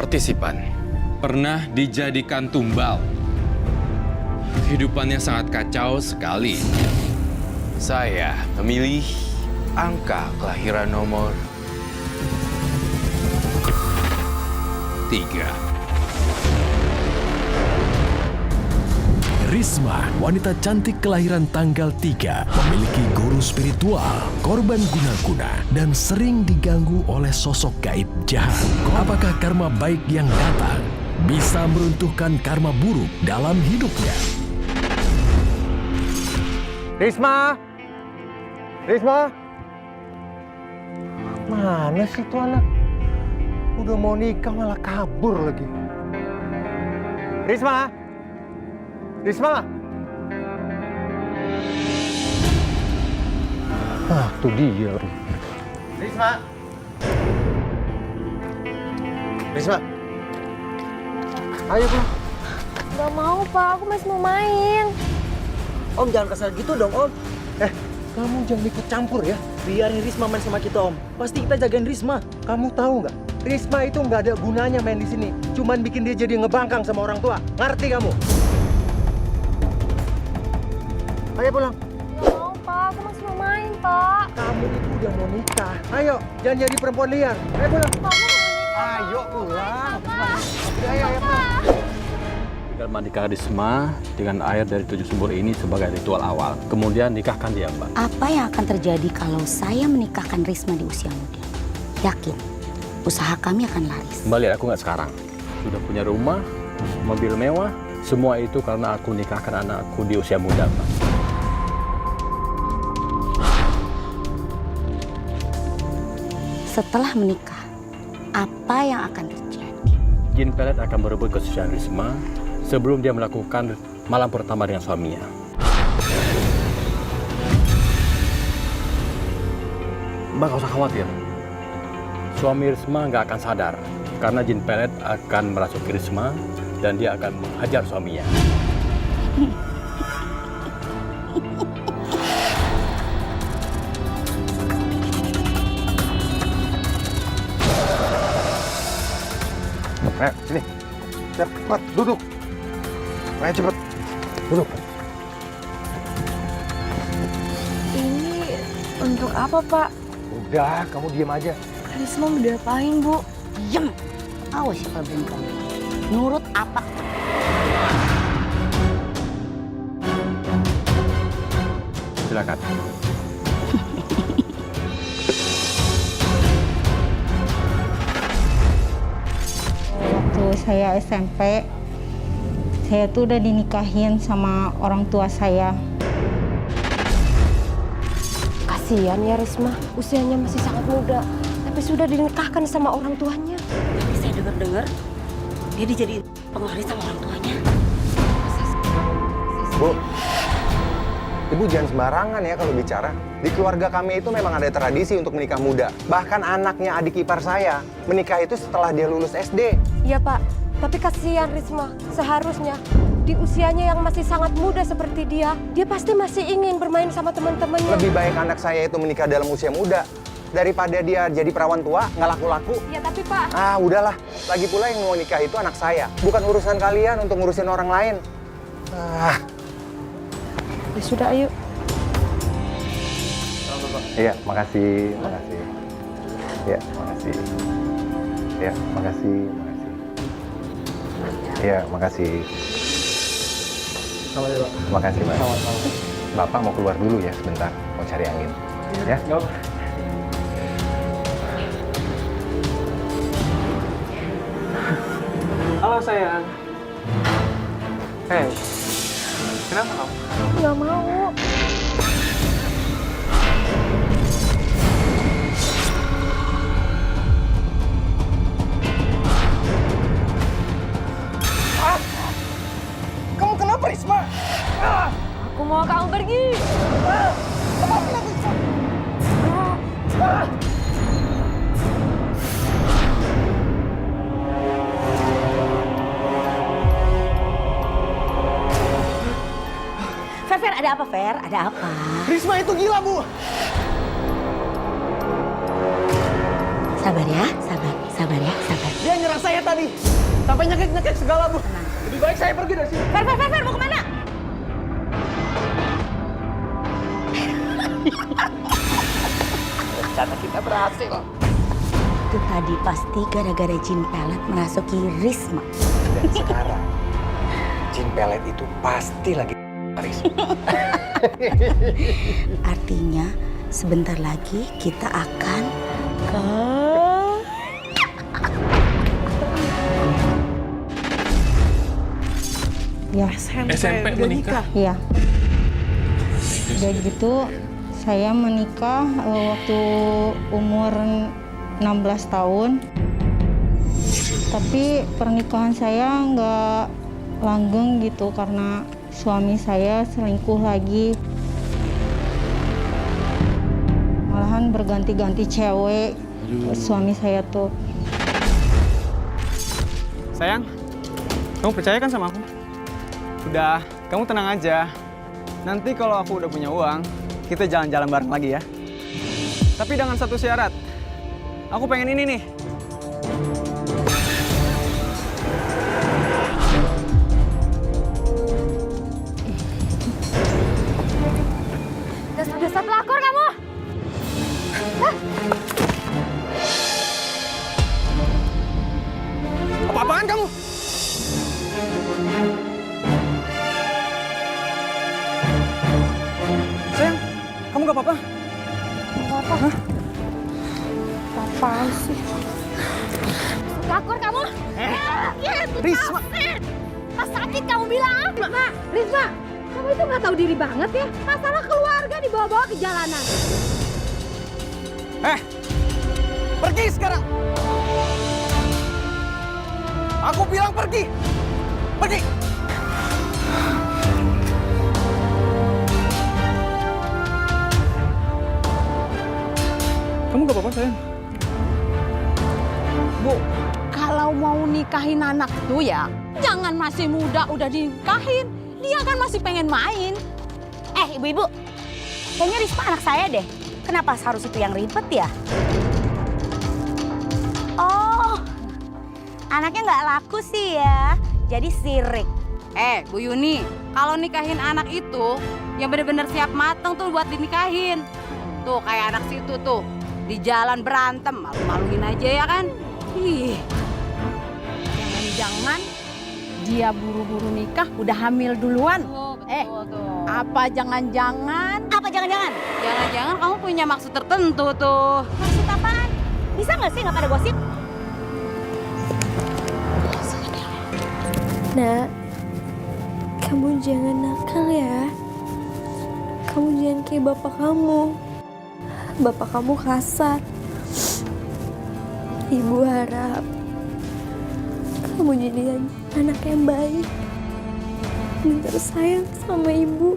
partisipan pernah dijadikan tumbal. Kehidupannya sangat kacau sekali. Saya memilih angka kelahiran nomor 3. Risma, wanita cantik kelahiran tanggal 3, memiliki guru spiritual, korban guna-guna, dan sering diganggu oleh sosok gaib jahat. Apakah karma baik yang datang bisa meruntuhkan karma buruk dalam hidupnya? Risma! Risma! Mana sih tuh anak? Udah mau nikah malah kabur lagi. Risma! Risma! Ah, tuh dia. Risma! Risma! Ayo, Bang. Gak mau, Pak. Aku masih mau main. Om jangan kasar gitu dong, Om. Kamu jangan ikut campur ya. Biarin Risma main sama kita, Om. Pasti kita jagain Risma. Kamu tahu nggak? Risma itu nggak ada gunanya main di sini. Cuman bikin dia jadi ngebangkang sama orang tua. Ngerti kamu? Ayo pulang. Gak mau, Pak. Aku masih mau main, Pak. Kamu itu udah mau nikah. Ayo, jangan jadi perempuan liar. Ayo pulang. Pak, aku mau nikah. Ayo pulang. Pak. Ayo pulang. Tinggal mandikan Risma dengan air dari 7 sumber ini sebagai ritual awal. Kemudian nikahkan dia, Mbak. Apa yang akan terjadi kalau saya menikahkan Risma di usia muda? Yakin, usaha kami akan laris. Mbak lihat aku nggak sekarang. Sudah punya rumah, mobil mewah. Semua itu karena aku nikahkan anakku di usia muda, Mbak. Setelah menikah, apa yang akan terjadi? Jin pelet akan merebut kesucian Risma sebelum dia melakukan malam pertama dengan suaminya. Mbak gak usah khawatir. Suami Risma nggak akan sadar karena jin pelet akan merasuki Risma dan dia akan menghajar suaminya. Ayo, sini. Cepat, duduk. Ayo cepet. Duduk. Ini untuk apa, Pak? Udah, kamu diam aja. Risma mau diapain, Bu? Diam! Awas ya kalau belum kamu. Nurut apa? Silakan. Waktu saya SMP, saya tuh udah dinikahin sama orang tua saya. Kasihan ya Risma, usianya masih sangat muda, tapi sudah dinikahkan sama orang tuanya. Tapi saya dengar-dengar dia dijadiin pengaris sama orang tuanya. Bu, Ibu jangan sembarangan ya kalau bicara. Di keluarga kami itu memang ada tradisi untuk menikah muda. Bahkan anaknya adik ipar saya menikah itu setelah dia lulus SD. Iya, Pak. Tapi kasihan Risma, seharusnya di usianya yang masih sangat muda seperti dia pasti masih ingin bermain sama teman-temannya. Lebih baik anak saya itu menikah dalam usia muda daripada dia jadi perawan tua, nggak laku-laku. Ya, tapi Pak. Ah, udahlah. Lagi pula yang mau nikah itu anak saya. Bukan urusan kalian untuk ngurusin orang lain. Ah. Ya sudah, ayo. Iya, makasih, makasih. Iya, makasih. Iya, makasih, makasih. Iya, makasih. Makasih, Pak. Bapak mau keluar dulu ya sebentar, mau cari angin. Ya? Halo sayang. Hei, kenapa kamu? Nggak mau. Kamu kenapa, Risma? Aku mau kamu pergi. Fer, ada apa, Fer? Ada apa? Risma itu gila, Bu. Sabar ya, sabar ya, sabar. Dia nyerang saya, saya tadi. Sampai nyekek-nyekek segala, Bu. Lebih baik saya pergi dari sini. Fer, mau kemana? Rencana kita berhasil. Itu tadi pasti gara-gara jin pelet merasuki Risma. Dan sekarang, jin pelet itu pasti lagi Risma. Artinya sebentar lagi kita akan ke... Ya, SMP menikah. iya. Udah gitu, saya menikah waktu umur 16 tahun. Tapi pernikahan saya nggak langgeng gitu karena suami saya selingkuh lagi. Malahan berganti-ganti cewek suami saya tuh. Sayang, kamu percaya kan sama aku? Udah, kamu tenang aja. Nanti kalau aku udah punya uang, kita jalan-jalan bareng lagi ya. Tapi dengan satu syarat. Aku pengen ini nih. Dasar pelakor kamu! Apa-apaan kamu? Sayang, kamu gak apa-apa? Apaan sih? Pelakor kamu! Risma! Pas sakit kamu bilang! Risma! Kamu itu nggak tahu diri banget ya? Masalah keluarga dibawa-bawa ke jalanan. Pergi sekarang! Aku bilang pergi! Pergi! Kamu gak apa-apa, sayang? Bu, kalau mau nikahin anak tuh ya, jangan masih muda udah dinikahin. Dia kan masih pengen main. Ibu-ibu, kayaknya Risma anak saya deh. Kenapa harus itu yang ribet ya? Oh, anaknya nggak laku sih ya. Jadi sirik. Bu Yuni, kalau nikahin anak itu yang bener-bener siap mateng tuh buat dinikahin. Tuh kayak anak situ tuh, di jalan berantem, malu-maluin aja ya kan? Ih, jangan-jangan dia buru-buru nikah udah hamil duluan. Betul, tuh. Apa jangan-jangan? Jangan-jangan kamu punya maksud tertentu tuh. Maksud apaan? Bisa nggak sih nggak pada gosip? Nak, kamu jangan nakal ya. Kamu jangan kayak bapak kamu. Bapak kamu kasar. Ibu harap kamu jadi anak yang baik dan terus sayang sama ibu.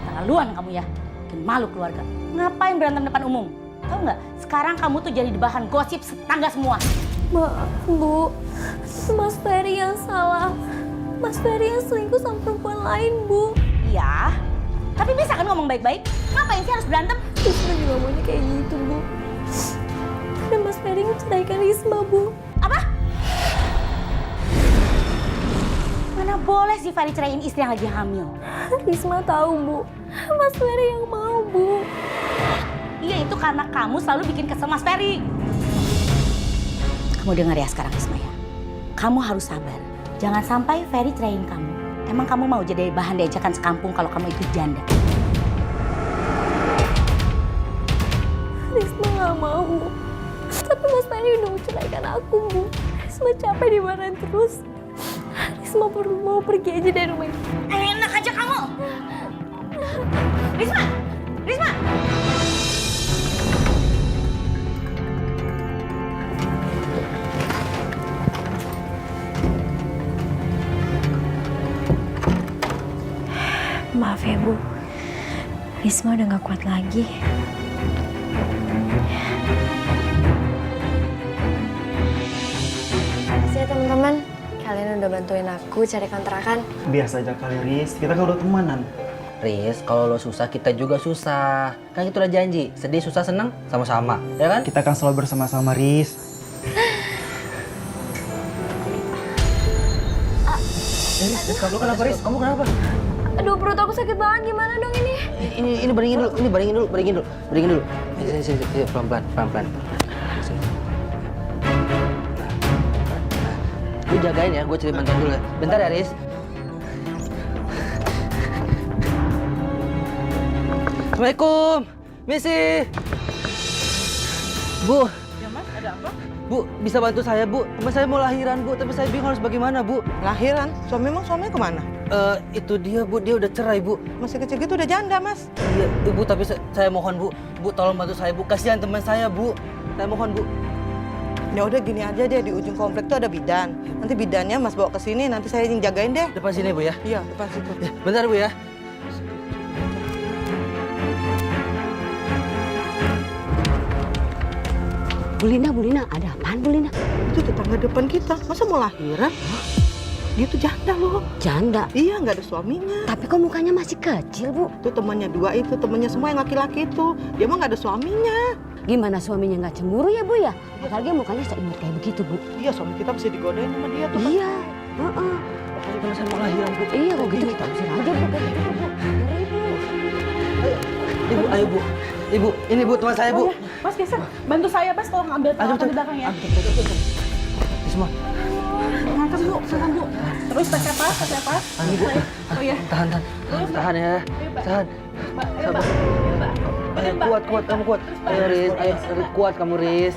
Terlaluan kamu ya, bikin malu keluarga. Ngapain berantem depan umum? Tahu nggak? Sekarang kamu tuh jadi bahan gosip tetangga semua. Maaf, Bu. Mas Ferry yang salah. Mas Ferry yang selingkuh sama perempuan lain, Bu. Iya, tapi bisa kan ngomong baik-baik? Ngapain sih harus berantem? Risma juga maunya kayak gitu, Bu. Dan Mas Ferry menceraikan Risma, Bu. Apa? Mana boleh si Ferry ceraiin istri yang lagi hamil? Risma tahu, Bu. Mas Ferry yang mau, Bu. Iya, itu karena kamu selalu bikin kesel Mas Ferry. Kamu dengar ya sekarang Risma ya. Kamu harus sabar. Jangan sampai Ferry ceraiin kamu. Emang kamu mau jadi bahan diajakan sekampung kalau kamu itu janda? Risma nggak mau, Bu. Tapi Mas Ferry udah menceraikan aku, Bu. Risma capek dimarahin terus. Risma perlu mau pergi aja dari rumah ini. Enak aja kamu. Risma! Risma! Maaf ya, Bu. Risma udah gak kuat lagi. Makasih ya teman-teman. Kalian udah bantuin aku cari kontrakan. Biasa aja kali, Riz. Kita kan udah temanan. Riz, kalau lo susah, kita juga susah. Kan kita udah janji, sedih, susah, senang, sama-sama. Ya kan? Kita akan selalu bersama-sama, Riz. Riz, kamu kenapa, Riz? Kamu kenapa? Aduh, perut aku sakit banget. Gimana dong ini? Ini beringin dulu. Sini, pelan-pelan. Sini. Lu jagain ya, gue cari bantuan dulu ya. Bentar ya, Riz. Assalamualaikum, Misi. Bu. Ya Mas, ada apa? Bu, bisa bantu saya, Bu? Teman saya mau lahiran, Bu, tapi saya bingung harus bagaimana, Bu. Lahiran? Suaminya kemana? Itu dia, Bu. Dia udah cerai, Bu. Masih kecil gitu udah janda, Mas. Iya, Ibu, tapi saya mohon, Bu. Bu, tolong bantu saya, Bu. Kasihan teman saya, Bu. Saya mohon, Bu. Ya udah gini aja deh, di ujung komplek tuh ada bidan. Nanti bidannya Mas bawa ke sini, nanti saya yang jagain deh. Depan sini, Bu, ya? Iya, depan situ. Ya, bentar, Bu, ya. Bu Lina, ada apaan Bu Lina? Itu tetangga depan kita, masa mau lahiran? Dia tuh janda loh. Janda? Iya, nggak ada suaminya. Tapi kok mukanya masih kecil, Bu? Itu temannya dua itu, temannya semua yang laki-laki itu. Dia mah nggak ada suaminya. Gimana suaminya nggak cemburu ya, Bu ya? Apalagi mukanya seimut kayak begitu, Bu. Iya, suami kita mesti digodain sama dia tuh. Iya, heeh. Pokoknya teman saya mau lahiran, Bu. Iya, kalau gitu kita usir aja, Bu. Kayak gitu, Bu. Ngeri, Bu. Ibu, ayo, Bu. Ibu, ini, Bu, teman saya, Bu. Mas geser, bantu saya Mas, tolong ambil peralatan di belakang ya. Ini semua. Ngangkat Bu, silakan Bu. Terus tes nafas. Ini, Bu. Oh ya. Tahan ya. Tahan. Sabar. Ayo, kuat, kamu kuat. Ayo, Riz. Ayo, kuat kamu, Riz.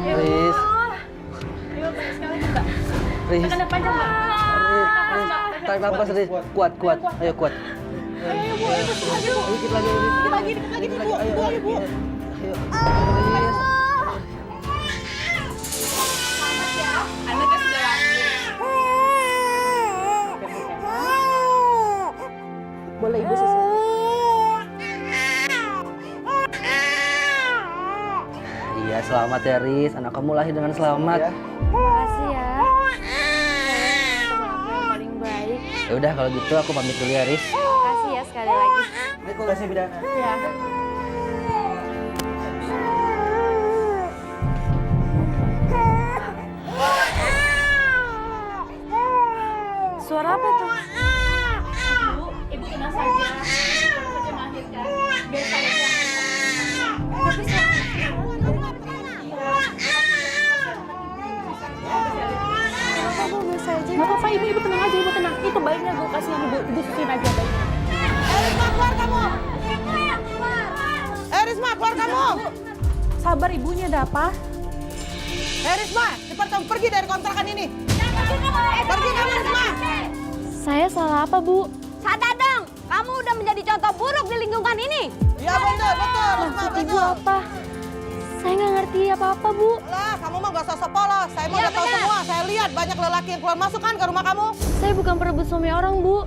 Riz. Riz. Tekan yang panjang, Mbak. Riz. Tarik nafas, Riz. Kuat. Ayo, kuat. Ayo Bu, ayo dikit lagi. Dikit lagi, Bu. Ayo Bu. Ayo, Riz. Anaknya sudah lahir. Boleh Ibu susul? Iya, selamat ya, Riz. Anak kamu lahir dengan selamat. Makasih ya. Teman aku yang paling baik. Ya udah, kalau gitu aku pamit dulu ya, Riz. Makasih ya sekali lagi. Terima kasih, Bidana. Ya. Suara apa tuh? Ibu tenang saja. Saja melahirkan. Biar saya Nggak apa-apa, ibu tenang aja, ibu tenang. Itu bayinya gue kasihan ibu susuin aja bayinya. Risma, keluar kamu! Risma, keluar kamu! Sabar ibunya, ada apa? Risma, cepat kamu pergi dari kontrakan ini. Pergi kamu, Risma! Saya salah apa, Bu? Sadar dong, kamu udah menjadi contoh buruk di lingkungan ini. Iya betul, Risma, Maksud Ibu betul. apa? Saya nggak ngerti apa-apa, Bu. Lah, kamu mah gak usah polos. Saya mau udah tahu semua. Saya lihat banyak lelaki yang keluar masuk kan ke rumah kamu. Saya bukan perebut suami orang, Bu.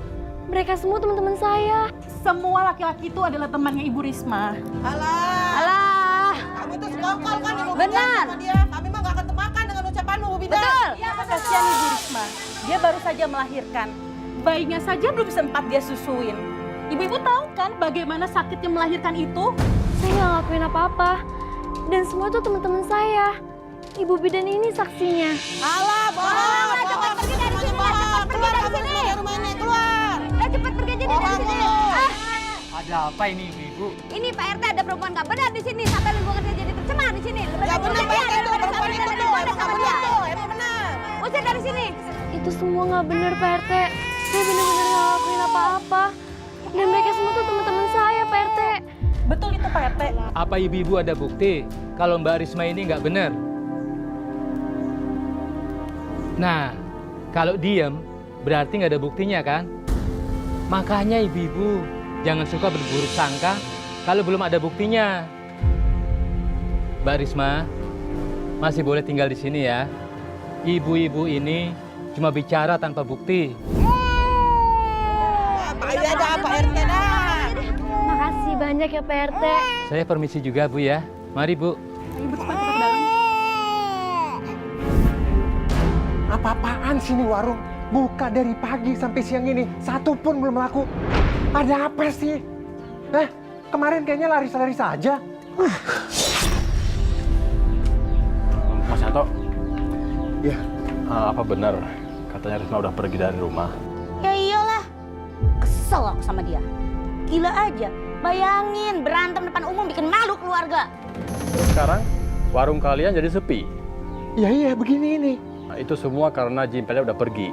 Mereka semua teman-teman saya. Semua laki-laki itu adalah temannya Ibu Risma. Alah, kamu itu sekongkol kan Ibu Benar. sama dia. Kami mah gak akan termakan dengan ucapanmu, Bu Bidan. Betul. Kasihan Ibu Risma. Dia baru saja melahirkan. Bayinya saja belum sempat dia susuin. Ibu-ibu tahu kan bagaimana sakitnya melahirkan itu? Saya nggak ngelakuin apa-apa. Dan semua itu teman-teman saya. Ibu bidan ini saksinya. Alah, bohong. cepat pergi dari sini, Bohong. cepat pergi Keluar dari kamu sini. dari rumah ini, keluar. Cepat pergi aja dari Bohong sini. mulu. Ada apa ini, Ibu? Ini Pak RT ada perempuan nggak benar di sini sampai lingkungan saya jadi tercemar di sini. Ya benar, Pak, itu perempuan itu tuh. Emang gak benar tuh, emang benar. Usir dari sini. Itu semua nggak benar, Pak RT. Saya benar-benar nggak ngelakuin apa-apa. Dan mereka semua tuh teman-teman saya, Pak RT. Betul itu Pak RT. Apa ibu-ibu ada bukti kalau Mbak Risma ini nggak benar? Nah, kalau diem berarti nggak ada buktinya kan? Makanya ibu-ibu jangan suka berburuk sangka kalau belum ada buktinya. Mbak Risma masih boleh tinggal di sini ya. Ibu-ibu ini cuma bicara tanpa bukti. Iya ada Pak RT dah. Makasih banyak ya, Pak RT. Saya permisi juga Bu ya. Mari Bu. Ibu cepat ke dalam. Apa-apaan sih ini warung? buka dari pagi sampai siang ini, satu pun belum laku. Ada apa sih? Kemarin kayaknya lari-lari saja. Mas Yanto. Ya. Apa benar katanya Risma udah pergi dari rumah? Ya iyalah, kesel aku sama dia. Gila aja, bayangin berantem depan umum bikin malu keluarga. Sekarang warung kalian jadi sepi. Iya, begini ini. Nah, itu semua karena Jin Pelet udah pergi.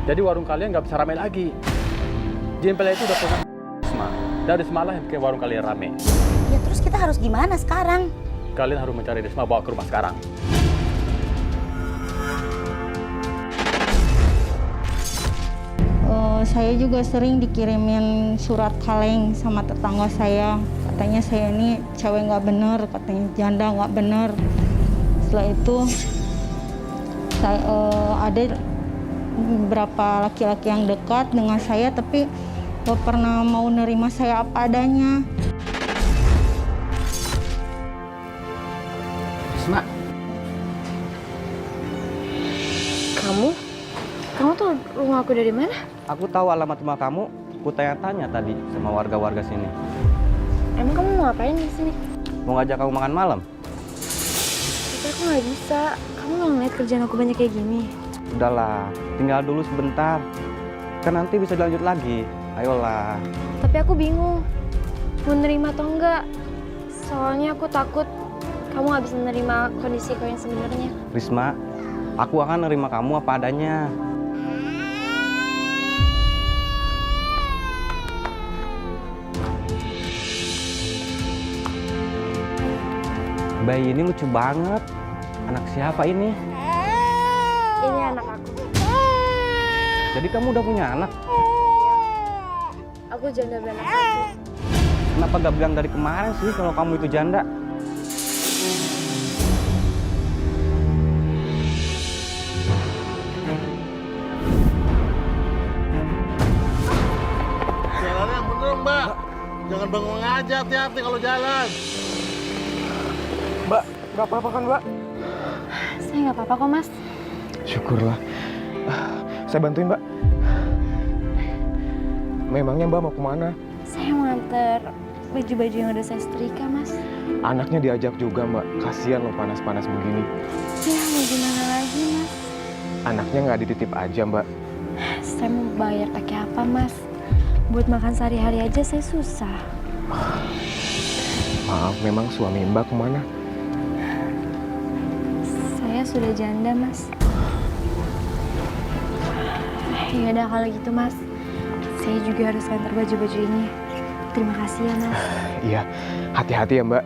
Jadi warung kalian nggak bisa ramai lagi. Jin Pelet itu udah punya Risma. Dan Risma lah yang bikin warung kalian rame. Ya terus kita harus gimana sekarang? Kalian harus mencari Risma bawa ke rumah sekarang. Saya juga sering dikirimin surat kaleng sama tetangga saya. Katanya saya ini cewek nggak bener, katanya janda nggak bener. Setelah itu ada beberapa laki-laki yang dekat dengan saya tapi gak pernah mau nerima saya apa adanya. Risma. Kamu tuh rumah aku dari mana? Aku tahu alamat rumah kamu. Aku tanya-tanya tadi sama warga-warga sini. Emang kamu mau ngapain di sini? Mau ngajak kamu makan malam? Tapi aku nggak bisa. Kamu nggak ngeliat kerjaan aku banyak kayak gini. Udahlah, tinggal dulu sebentar. Kan nanti bisa dilanjut lagi. Ayolah. Tapi aku bingung. Mau nerima atau enggak? Soalnya aku takut kamu nggak bisa menerima kondisi kau yang sebenarnya. Risma, aku akan nerima kamu apa adanya. Bayi ini lucu banget. Anak siapa ini? Ini anak aku. Jadi kamu udah punya anak? Aku janda beranak satu. Kenapa gak bilang dari kemarin sih kalau kamu itu janda? Jalan yang bener, Mbak. Jangan bengong aja, hati-hati kalau jalan. Mbak, nggak apa-apa kan, Mbak? Saya nggak apa-apa kok, Mas. Syukurlah. Saya bantuin, Mbak. Memangnya Mbak mau kemana? Saya mau antar baju-baju yang udah saya setrika, Mas. Anaknya diajak juga, Mbak. Kasihan loh panas-panas begini. Ya, mau gimana lagi, Mas? Anaknya nggak dititip aja, Mbak. Saya mau bayar pakai apa, Mas? Buat makan sehari-hari aja saya susah. Maaf, memang suami Mbak kemana? Saya sudah janda, Mas. Ya udah kalau gitu, Mas. Saya juga harus antar baju-baju ini. Terima kasih ya, Mas. Iya, hati-hati ya, Mbak.